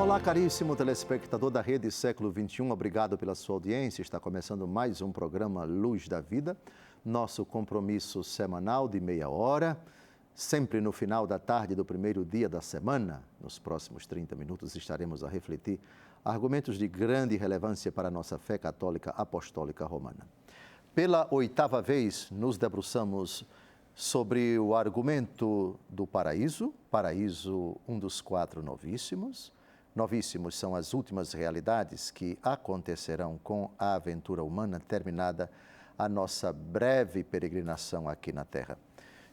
Olá, caríssimo telespectador da Rede Século XXI, obrigado pela sua audiência. Está começando mais um programa Luz da Vida, nosso compromisso semanal de meia hora, sempre no final da tarde do primeiro dia da semana. Nos próximos 30 minutos estaremos a refletir argumentos de grande relevância para a nossa fé católica apostólica romana. Pela oitava vez, nos debruçamos sobre o argumento do paraíso, um dos 4 novíssimos. Novíssimos são as últimas realidades que acontecerão com a aventura humana terminada a nossa breve peregrinação aqui na Terra.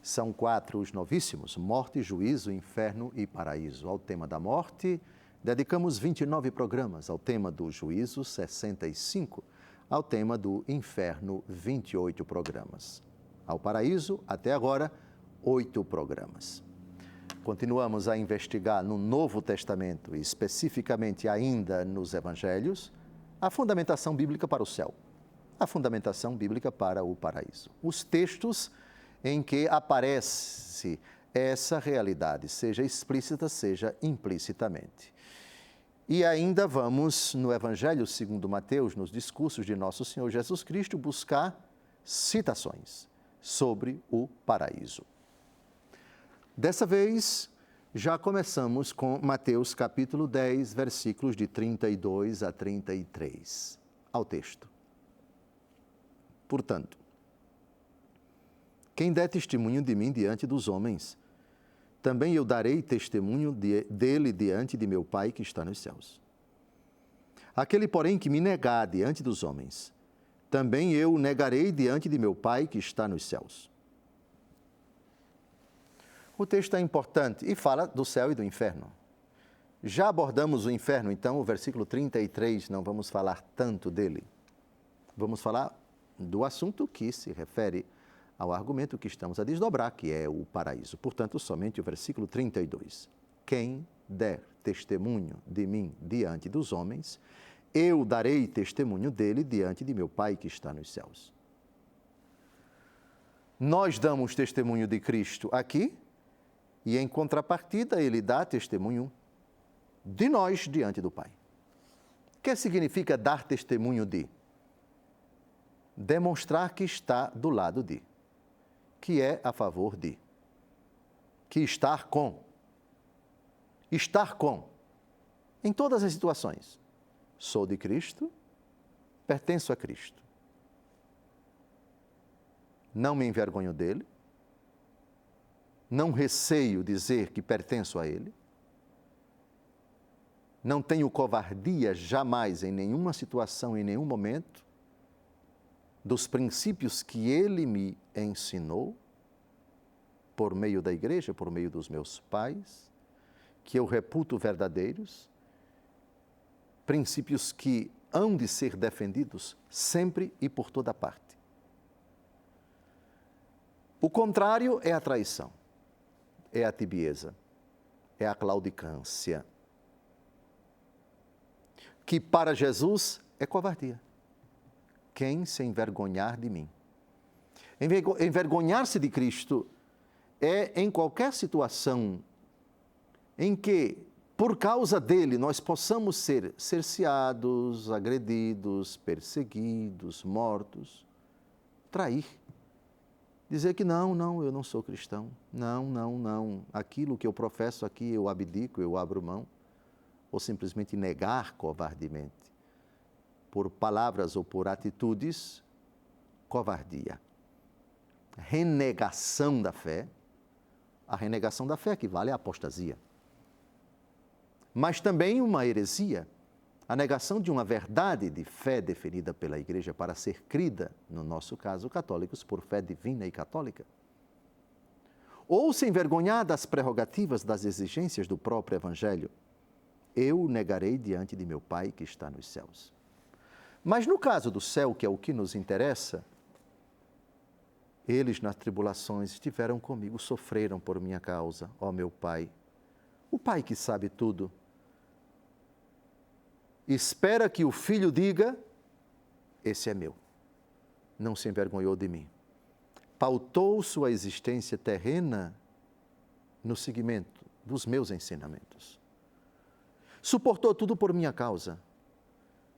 São 4 os novíssimos: morte, juízo, inferno e paraíso. Ao tema da morte, dedicamos 29 programas, ao tema do juízo, 65, ao tema do inferno, 28 programas. Ao paraíso, até agora, 8 programas. Continuamos a investigar no Novo Testamento, e especificamente ainda nos Evangelhos, a fundamentação bíblica para o céu, a fundamentação bíblica para o paraíso. Os textos em que aparece essa realidade, seja explícita, seja implicitamente. E ainda vamos, no Evangelho segundo Mateus, nos discursos de Nosso Senhor Jesus Cristo, buscar citações sobre o paraíso. Dessa vez, já começamos com Mateus capítulo 10, versículos de 32 a 33. Ao texto. Portanto, quem der testemunho de mim diante dos homens, também eu darei testemunho dele diante de meu Pai que está nos céus. Aquele, porém, que me negar diante dos homens, também eu o negarei diante de meu Pai que está nos céus. O texto é importante e fala do céu e do inferno. Já abordamos o inferno, então, o versículo 33, não vamos falar tanto dele. Vamos falar do assunto que se refere ao argumento que estamos a desdobrar, que é o paraíso. Portanto, somente o versículo 32. Quem der testemunho de mim diante dos homens, eu darei testemunho dele diante de meu Pai que está nos céus. Nós damos testemunho de Cristo aqui, e em contrapartida ele dá testemunho de nós diante do Pai. O que significa dar testemunho de? Demonstrar que está do lado de, que é a favor de, que estar com, em todas as situações. Sou de Cristo, pertenço a Cristo. Não me envergonho dele, não receio dizer que pertenço a ele, não tenho covardia jamais em nenhuma situação, em nenhum momento, dos princípios que ele me ensinou, por meio da igreja, por meio dos meus pais, que eu reputo verdadeiros, princípios que hão de ser defendidos sempre e por toda parte. O contrário é a traição, é a tibieza, é a claudicância, que para Jesus é covardia. Quem se envergonhar de mim? Envergonhar-se de Cristo é em qualquer situação em que, por causa dele, nós possamos ser cerceados, agredidos, perseguidos, mortos, trair. Dizer que não, eu não sou cristão. Não. Aquilo que eu professo aqui, eu abdico, eu abro mão. Ou simplesmente negar covardemente. Por palavras ou por atitudes, covardia. Renegação da fé. A renegação da fé equivale à apostasia. Mas também uma heresia. A negação de uma verdade de fé definida pela Igreja para ser crida, no nosso caso, católicos, por fé divina e católica. Ou se envergonhar das prerrogativas, das exigências do próprio Evangelho. Eu o negarei diante de meu Pai que está nos céus. Mas no caso do céu, que é o que nos interessa, eles nas tribulações estiveram comigo, sofreram por minha causa, ó meu Pai. O Pai que sabe tudo, espera que o Filho diga, esse é meu, não se envergonhou de mim. Pautou sua existência terrena no seguimento dos meus ensinamentos. suportou tudo por minha causa,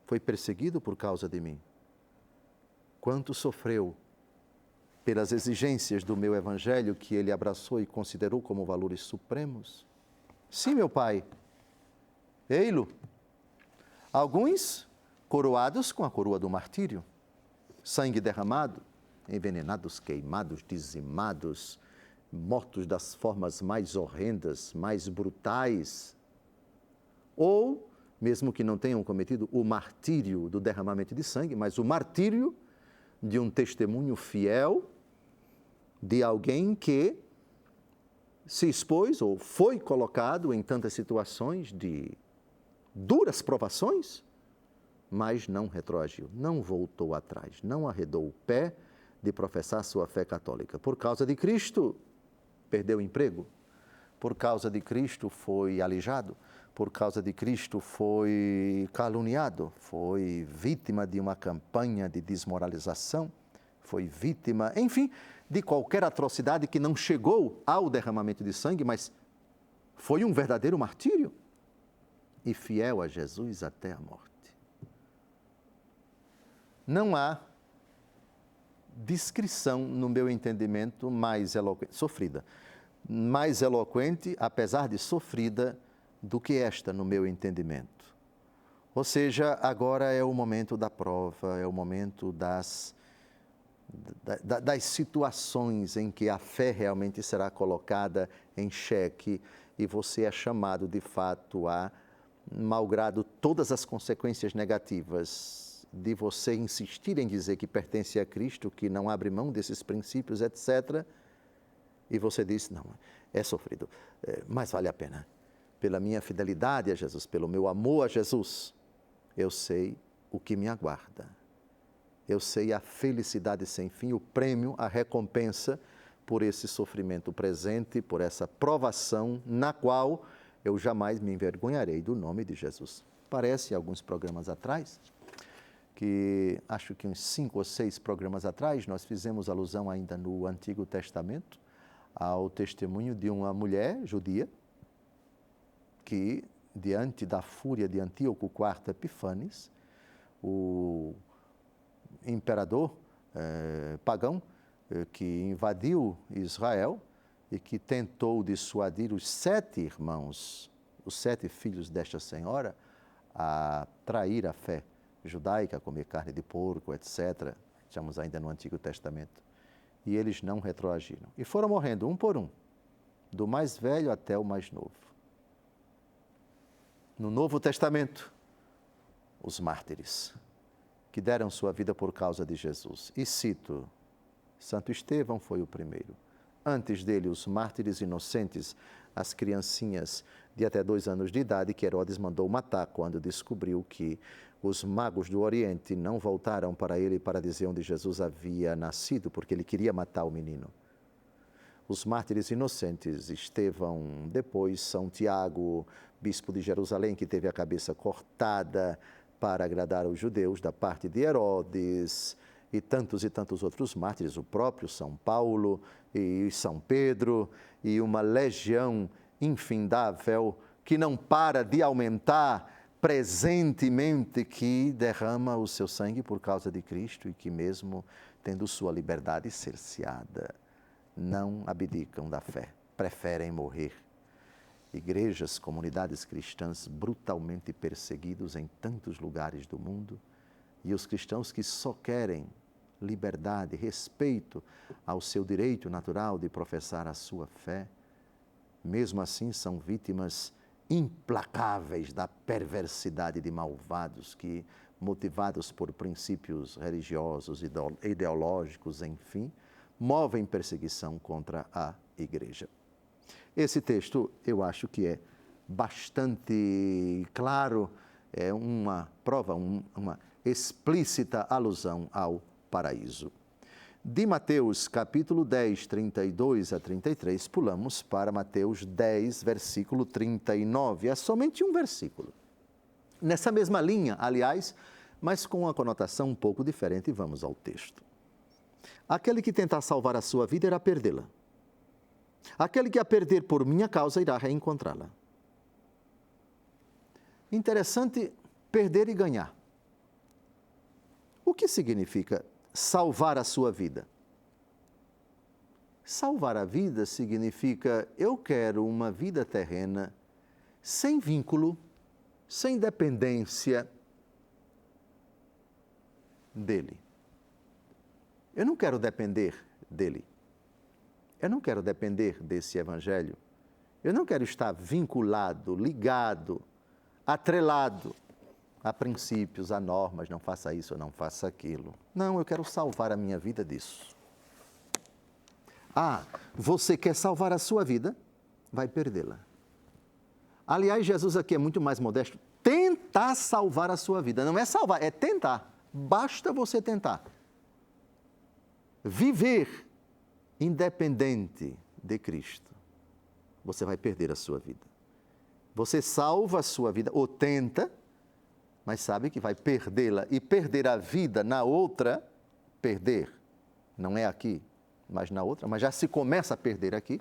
foi perseguido por causa de mim. Quanto sofreu pelas exigências do meu evangelho que ele abraçou e considerou como valores supremos. Sim, meu Pai, ei-lo. Alguns coroados com a coroa do martírio, sangue derramado, envenenados, queimados, dizimados, mortos das formas mais horrendas, mais brutais, ou, mesmo que não tenham cometido o martírio do derramamento de sangue, mas o martírio de um testemunho fiel de alguém que se expôs ou foi colocado em tantas situações de duras provações, mas não retroagiu, não voltou atrás, não arredou o pé de professar sua fé católica. Por causa de Cristo, perdeu o emprego. Por causa de Cristo, foi alijado. Por causa de Cristo, foi caluniado. Foi vítima de uma campanha de desmoralização. Foi vítima, enfim, de qualquer atrocidade que não chegou ao derramamento de sangue, mas foi um verdadeiro martírio. E fiel a Jesus até a morte. Não há descrição, no meu entendimento, mais eloquente, sofrida, mais eloquente, apesar de sofrida, do que esta, no meu entendimento. Ou seja, agora é o momento da prova, é o momento das situações em que a fé realmente será colocada em xeque e você é chamado, de fato, a, malgrado todas as consequências negativas de você insistir em dizer que pertence a Cristo, que não abre mão desses princípios, etc. E você diz, não, é sofrido, mas vale a pena. Pela minha fidelidade a Jesus, pelo meu amor a Jesus, eu sei o que me aguarda. Eu sei a felicidade sem fim, o prêmio, a recompensa por esse sofrimento presente, por essa provação na qual eu jamais me envergonharei do nome de Jesus. Parece, alguns programas atrás, que acho que uns 5 ou 6 programas atrás, nós fizemos alusão ainda no Antigo Testamento ao testemunho de uma mulher judia que, diante da fúria de Antíoco IV Epífanes, o imperador pagão que invadiu Israel e que tentou dissuadir os 7 irmãos, os 7 filhos desta senhora, a trair a fé judaica, comer carne de porco, etc. Estamos ainda no Antigo Testamento. E eles não retroagiram. E foram morrendo um por um, do mais velho até o mais novo. No Novo Testamento, os mártires, que deram sua vida por causa de Jesus. E cito, Santo Estevão foi o primeiro. Antes dele, os mártires inocentes, as criancinhas de até 2 anos de idade, que Herodes mandou matar quando descobriu que os magos do Oriente não voltaram para ele para dizer onde Jesus havia nascido, porque ele queria matar o menino. Os mártires inocentes, Estevão, depois São Tiago, bispo de Jerusalém, que teve a cabeça cortada para agradar os judeus da parte de Herodes, e tantos outros mártires, o próprio São Paulo e São Pedro, e uma legião infindável que não para de aumentar presentemente, que derrama o seu sangue por causa de Cristo e que, mesmo tendo sua liberdade cerceada, não abdicam da fé, preferem morrer. Igrejas, comunidades cristãs brutalmente perseguidos em tantos lugares do mundo, e os cristãos que só querem liberdade, respeito ao seu direito natural de professar a sua fé, mesmo assim são vítimas implacáveis da perversidade de malvados que, motivados por princípios religiosos, ideológicos, enfim, movem perseguição contra a Igreja. Esse texto, eu acho que é bastante claro, é uma prova, uma explícita alusão ao paraíso. De Mateus capítulo 10, 32 a 33, pulamos para Mateus 10, versículo 39. É somente um versículo. Nessa mesma linha, aliás, mas com uma conotação um pouco diferente, vamos ao texto. Aquele que tentar salvar a sua vida irá perdê-la. Aquele que a perder por minha causa irá reencontrá-la. Interessante perder e ganhar. O que significa salvar a sua vida? Salvar a vida significa eu quero uma vida terrena sem vínculo, sem dependência dele. Eu não quero depender dele. Eu não quero depender desse evangelho. Eu não quero estar vinculado, ligado, atrelado a princípios, a normas, não faça isso ou não faça aquilo. Não, eu quero salvar a minha vida disso. Ah, você quer salvar a sua vida? Vai perdê-la. Aliás, Jesus aqui é muito mais modesto. Tentar salvar a sua vida. Não é salvar, é tentar. Basta você tentar. Viver independente de Cristo. Você vai perder a sua vida. Você salva a sua vida, ou tenta, mas sabe que vai perdê-la. E perder a vida na outra, perder, não é aqui, mas na outra, mas já se começa a perder aqui.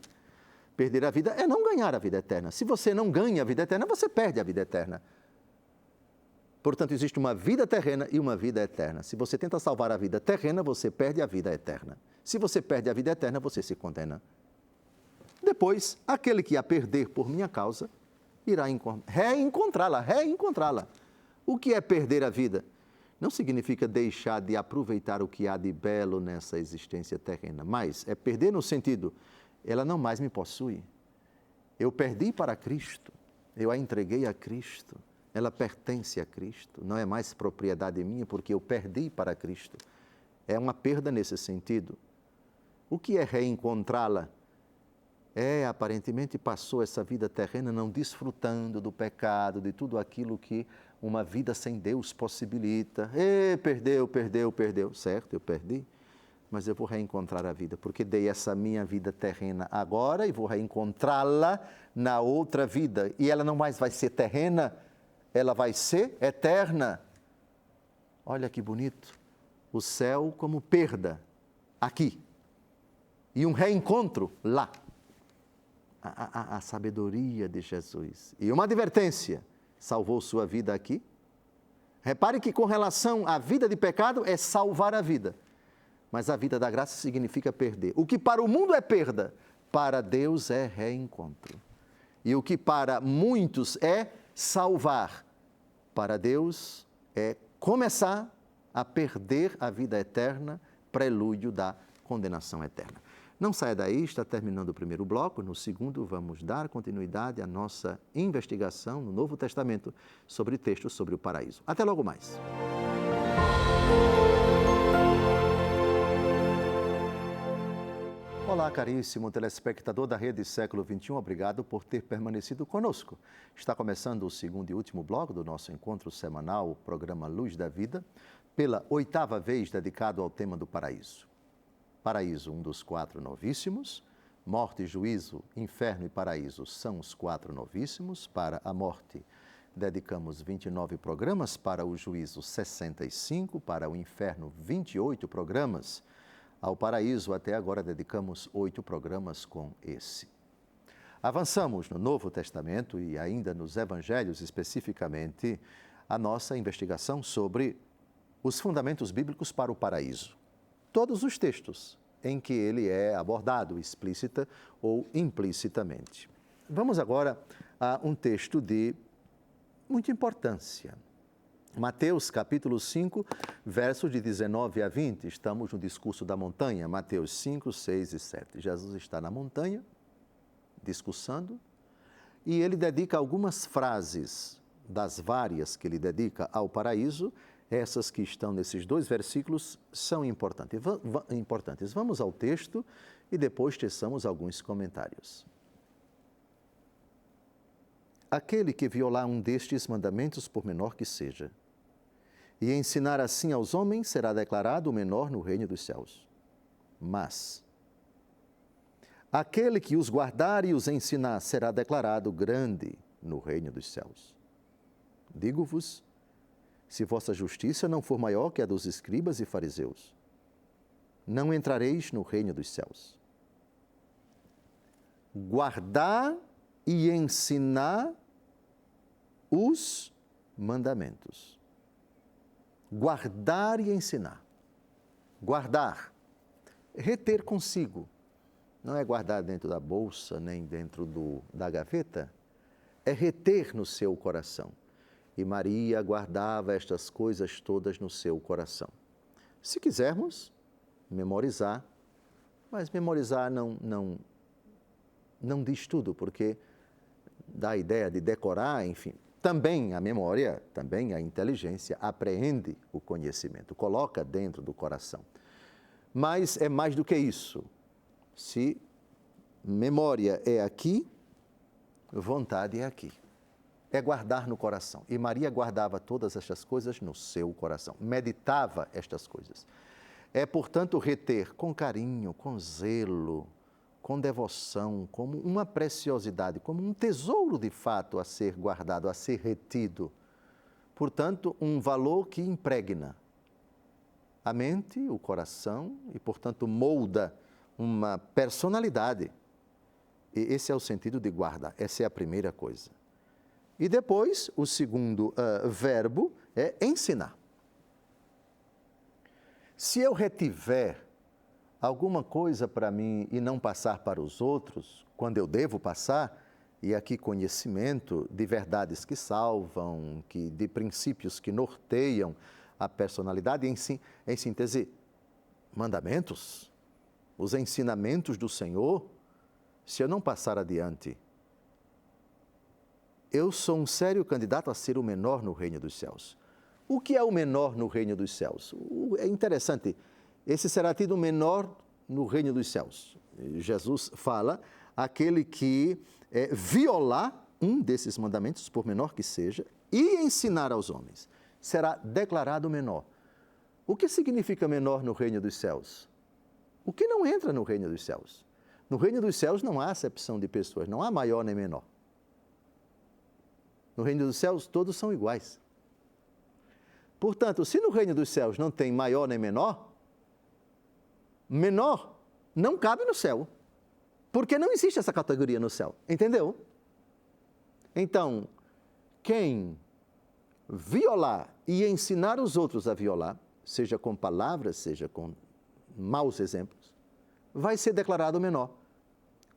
Perder a vida é não ganhar a vida eterna. Se você não ganha a vida eterna, você perde a vida eterna. Portanto, existe uma vida terrena e uma vida eterna. Se você tenta salvar a vida terrena, você perde a vida eterna. Se você perde a vida eterna, você se condena. Depois, aquele que a perder por minha causa, irá reencontrá-la. O que é perder a vida? Não significa deixar de aproveitar o que há de belo nessa existência terrena, mas é perder no sentido, ela não mais me possui. Eu perdi para Cristo, eu a entreguei a Cristo, ela pertence a Cristo, não é mais propriedade minha porque eu perdi para Cristo. É uma perda nesse sentido. O que é reencontrá-la? Aparentemente passou essa vida terrena não desfrutando do pecado, de tudo aquilo que uma vida sem Deus possibilita. Perdeu. Certo, eu perdi, mas eu vou reencontrar a vida, porque dei essa minha vida terrena agora e vou reencontrá-la na outra vida. E ela não mais vai ser terrena, ela vai ser eterna. Olha que bonito. O céu como perda aqui e um reencontro lá. A sabedoria de Jesus. E uma advertência, salvou sua vida aqui. Repare que com relação à vida de pecado é salvar a vida. Mas a vida da graça significa perder. O que para o mundo é perda, para Deus é reencontro. E o que para muitos é salvar, para Deus é começar a perder a vida eterna, prelúdio da condenação eterna. Não saia daí, está terminando o primeiro bloco. No segundo, vamos dar continuidade à nossa investigação no Novo Testamento sobre textos sobre o paraíso. Até logo mais. Olá, caríssimo telespectador da Rede Século XXI, obrigado por ter permanecido conosco. Está começando o segundo e último bloco do nosso encontro semanal, o programa Luz da Vida, pela 8ª vez dedicado ao tema do paraíso. Paraíso, um dos 4 novíssimos. Morte, juízo, inferno e paraíso são os 4 novíssimos. Para a morte, dedicamos 29 programas, para o juízo, 65, para o inferno, 28 programas. Ao paraíso, até agora, dedicamos 8 programas com esse. Avançamos no Novo Testamento e ainda nos Evangelhos, especificamente, a nossa investigação sobre os fundamentos bíblicos para o paraíso. Todos os textos em que ele é abordado, explícita ou implicitamente. Vamos agora a um texto de muita importância. Mateus capítulo 5, versos de 19 a 20. Estamos no discurso da montanha, Mateus 5, 6 e 7. Jesus está na montanha, discursando, e ele dedica algumas frases das várias que ele dedica ao paraíso. Essas que estão nesses 2 versículos são importantes. Vamos ao texto e depois teçamos alguns comentários. Aquele que violar um destes mandamentos, por menor que seja, e ensinar assim aos homens, será declarado o menor no reino dos céus. Mas aquele que os guardar e os ensinar, será declarado grande no reino dos céus. Digo-vos, se vossa justiça não for maior que a dos escribas e fariseus, não entrareis no reino dos céus. Guardar e ensinar os mandamentos. Guardar e ensinar. Guardar, reter consigo. Não é guardar dentro da bolsa, nem dentro da gaveta. É reter no seu coração. E Maria guardava estas coisas todas no seu coração. Se quisermos, memorizar, mas memorizar não diz tudo, porque dá a ideia de decorar, enfim. Também a memória, também a inteligência apreende o conhecimento, coloca dentro do coração. Mas é mais do que isso. Se memória é aqui, vontade é aqui. É guardar no coração. E Maria guardava todas estas coisas no seu coração, meditava estas coisas. É, portanto, reter com carinho, com zelo, com devoção, como uma preciosidade, como um tesouro de fato a ser guardado, a ser retido. Portanto, um valor que impregna a mente, o coração e, portanto, molda uma personalidade. E esse é o sentido de guardar, essa é a primeira coisa. E depois, o segundo verbo é ensinar. Se eu retiver alguma coisa para mim e não passar para os outros, quando eu devo passar, e aqui conhecimento de verdades que salvam, de princípios que norteiam a personalidade, em síntese, mandamentos, os ensinamentos do Senhor, se eu não passar adiante, eu sou um sério candidato a ser o menor no reino dos céus. O que é o menor no reino dos céus? É interessante, esse será tido o menor no reino dos céus. Jesus fala, aquele que violar um desses mandamentos, por menor que seja, e ensinar aos homens, será declarado menor. O que significa menor no reino dos céus? O que não entra no reino dos céus? No reino dos céus não há acepção de pessoas, não há maior nem menor. No reino dos céus, todos são iguais. Portanto, se no reino dos céus não tem maior nem menor, menor não cabe no céu, porque não existe essa categoria no céu, entendeu? Então, quem violar e ensinar os outros a violar, seja com palavras, seja com maus exemplos, vai ser declarado menor.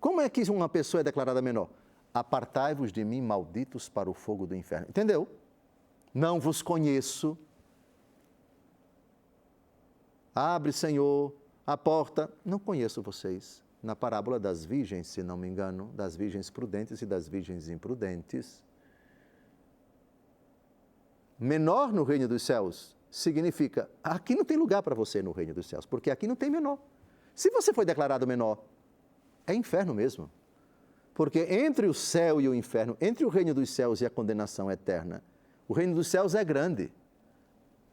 Como é que uma pessoa é declarada menor? Apartai-vos de mim, malditos, para o fogo do inferno. Entendeu? Não vos conheço. Abre, Senhor, a porta. Não conheço vocês. Na parábola das virgens, se não me engano, das virgens prudentes e das virgens imprudentes. Menor no reino dos céus significa, aqui não tem lugar para você no reino dos céus, porque aqui não tem menor. Se você foi declarado menor, é inferno mesmo. Porque entre o céu e o inferno, entre o reino dos céus e a condenação eterna, o reino dos céus é grande.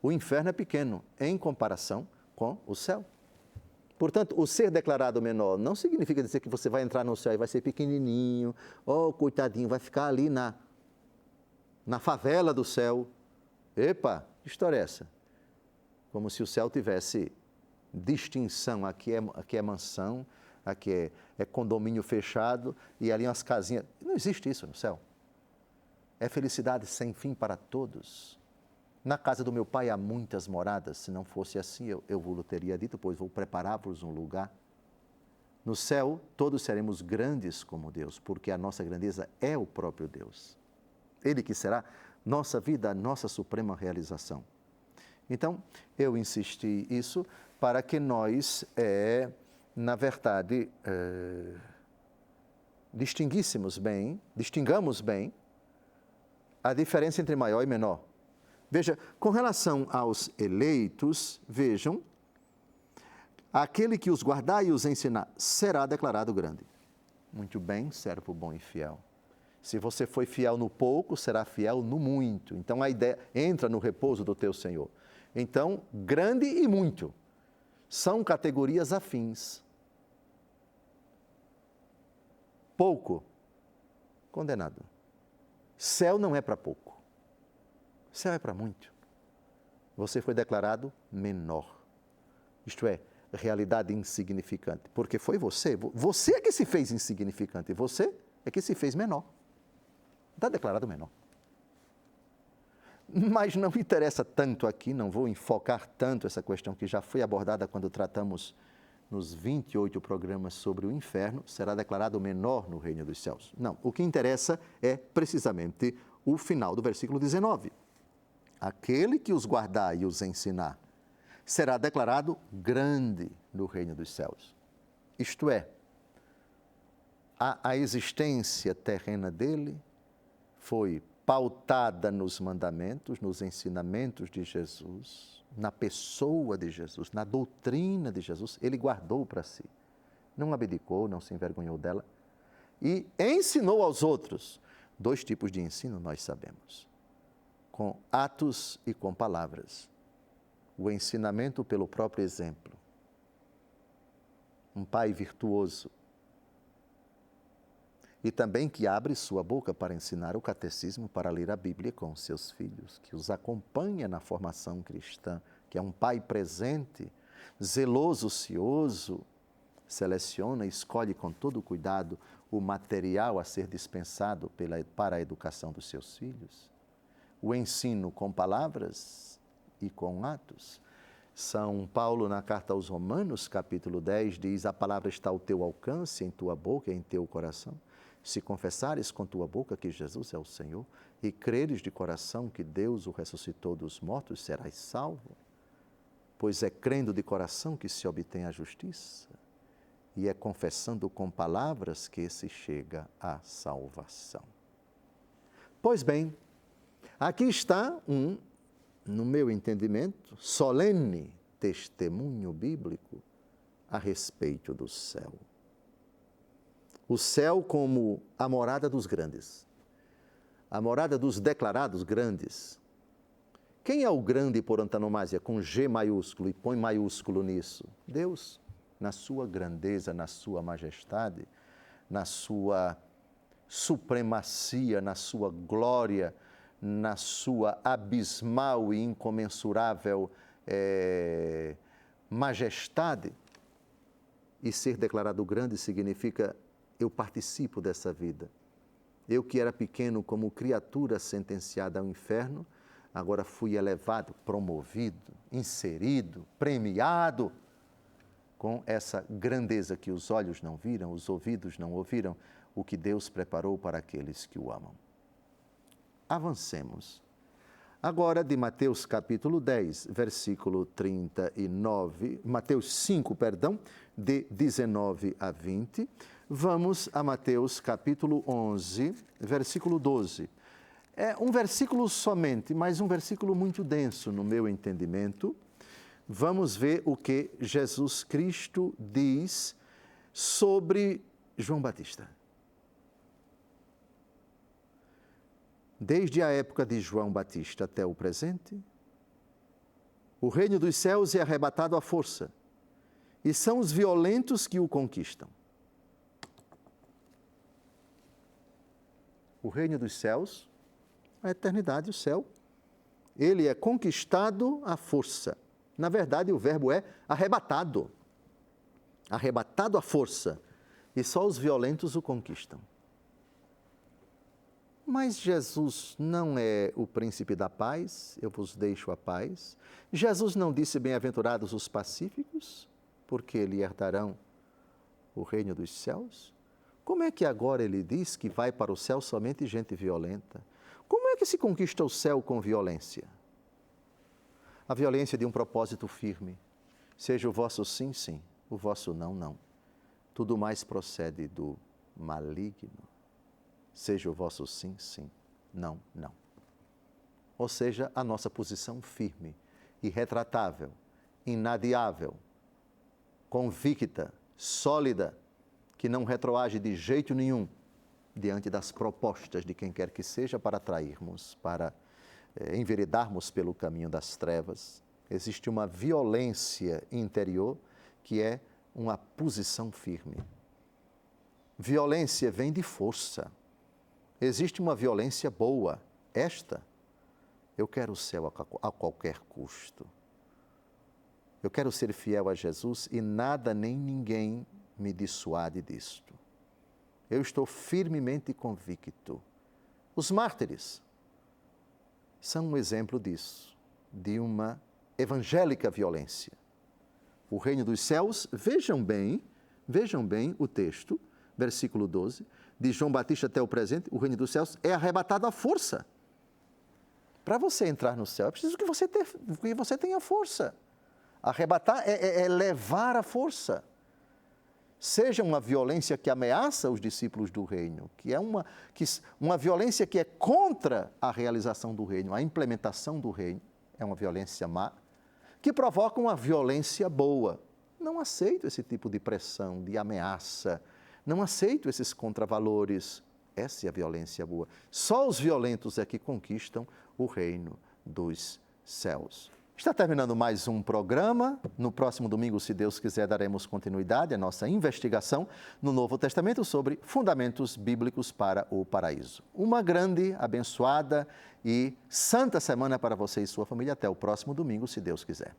O inferno é pequeno, em comparação com o céu. Portanto, o ser declarado menor não significa dizer que você vai entrar no céu e vai ser pequenininho, coitadinho, vai ficar ali na favela do céu. Epa, que história é essa? Como se o céu tivesse distinção, aqui é mansão, aqui é condomínio fechado e ali umas casinhas. Não existe isso no céu. É felicidade sem fim para todos. Na casa do meu pai há muitas moradas, se não fosse assim eu vos teria dito, pois vou preparar-vos um lugar. No céu todos seremos grandes como Deus, porque a nossa grandeza é o próprio Deus. Ele que será nossa vida, nossa suprema realização. Então, eu insisti isso para que nós, na verdade, distingamos bem a diferença entre maior e menor. Veja, com relação aos eleitos, vejam, aquele que os guardar e os ensinar será declarado grande. Muito bem, servo bom e fiel. Se você foi fiel no pouco, será fiel no muito. Então, a ideia entra no repouso do teu Senhor. Então, grande e muito são categorias afins. Pouco, condenado. Céu não é para pouco. Céu é para muito. Você foi declarado menor. Isto é, realidade insignificante. Porque foi você. Você é que se fez insignificante. Você é que se fez menor. Está declarado menor. Mas não interessa tanto aqui, não vou enfocar tanto essa questão que já foi abordada quando tratamos nos 28 programas sobre o inferno, será declarado menor no reino dos céus. Não, o que interessa é precisamente o final do versículo 19. Aquele que os guardar e os ensinar será declarado grande no reino dos céus. Isto é, a existência terrena dele foi pautada nos mandamentos, nos ensinamentos de Jesus, na pessoa de Jesus, na doutrina de Jesus. Ele guardou para si, não abdicou, não se envergonhou dela e ensinou aos outros. 2 tipos de ensino nós sabemos, com atos e com palavras. O ensinamento pelo próprio exemplo. Um pai virtuoso. E também que abre sua boca para ensinar o catecismo, para ler a Bíblia com seus filhos, que os acompanha na formação cristã, que é um pai presente, zeloso, cioso, seleciona e escolhe com todo cuidado o material a ser dispensado para a educação dos seus filhos. O ensino com palavras e com atos. São Paulo, na carta aos Romanos, capítulo 10, diz: a palavra está ao teu alcance, em tua boca e em teu coração. Se confessares com tua boca que Jesus é o Senhor e creres de coração que Deus o ressuscitou dos mortos, serás salvo. Pois é crendo de coração que se obtém a justiça e é confessando com palavras que se chega à salvação. Pois bem, aqui está no meu entendimento, solene testemunho bíblico a respeito do céu. O céu como a morada dos grandes, a morada dos declarados grandes. Quem é o grande por antonomasia, com G maiúsculo e põe maiúsculo nisso? Deus, na sua grandeza, na sua majestade, na sua supremacia, na sua glória, na sua abismal e incomensurável majestade. E ser declarado grande significa: eu participo dessa vida. Eu que era pequeno como criatura sentenciada ao inferno, agora fui elevado, promovido, inserido, premiado com essa grandeza que os olhos não viram, os ouvidos não ouviram, o que Deus preparou para aqueles que o amam. Avancemos. Agora de Mateus capítulo 10, versículo 39, Mateus 5, perdão, de 19 a 20, vamos a Mateus capítulo 11, versículo 12. É um versículo somente, mas um versículo muito denso no meu entendimento. Vamos ver o que Jesus Cristo diz sobre João Batista. Desde a época de João Batista até o presente, o reino dos céus é arrebatado à força, e são os violentos que o conquistam. O reino dos céus, a eternidade, o céu, ele é conquistado à força. Na verdade, o verbo é arrebatado. Arrebatado à força. E só os violentos o conquistam. Mas Jesus não é o príncipe da paz, eu vos deixo a paz. Jesus não disse: bem-aventurados os pacíficos, porque lhe herdarão o reino dos céus. Como é que agora ele diz que vai para o céu somente gente violenta? Como é que se conquista o céu com violência? A violência de um propósito firme. Seja o vosso sim, sim, o vosso não, não. Tudo mais procede do maligno. Seja o vosso sim, sim, não, não. Ou seja, a nossa posição firme, irretratável, inadiável, convicta, sólida, que não retroage de jeito nenhum diante das propostas de quem quer que seja para atrairmos, para enveredarmos pelo caminho das trevas. Existe uma violência interior que é uma posição firme. Violência vem de força. Existe uma violência boa. Esta, eu quero o céu a qualquer custo. Eu quero ser fiel a Jesus e nada nem ninguém me dissuade disto. Eu estou firmemente convicto. Os mártires, são um exemplo disso, de uma evangélica violência. O reino dos céus, vejam bem o texto, versículo 12, de João Batista até o presente, o reino dos céus é arrebatado à força. Para você entrar no céu, é preciso que você tenha força. Arrebatar é levar a força. Seja uma violência que ameaça os discípulos do reino, que é uma violência que é contra a realização do reino, a implementação do reino, é uma violência má, que provoca uma violência boa. Não aceito esse tipo de pressão, de ameaça, não aceito esses contravalores. Essa é a violência boa. Só os violentos é que conquistam o reino dos céus. Está terminando mais um programa. No próximo domingo, se Deus quiser, daremos continuidade à nossa investigação no Novo Testamento sobre fundamentos bíblicos para o paraíso. Uma grande, abençoada e santa semana para você e sua família. Até o próximo domingo, se Deus quiser.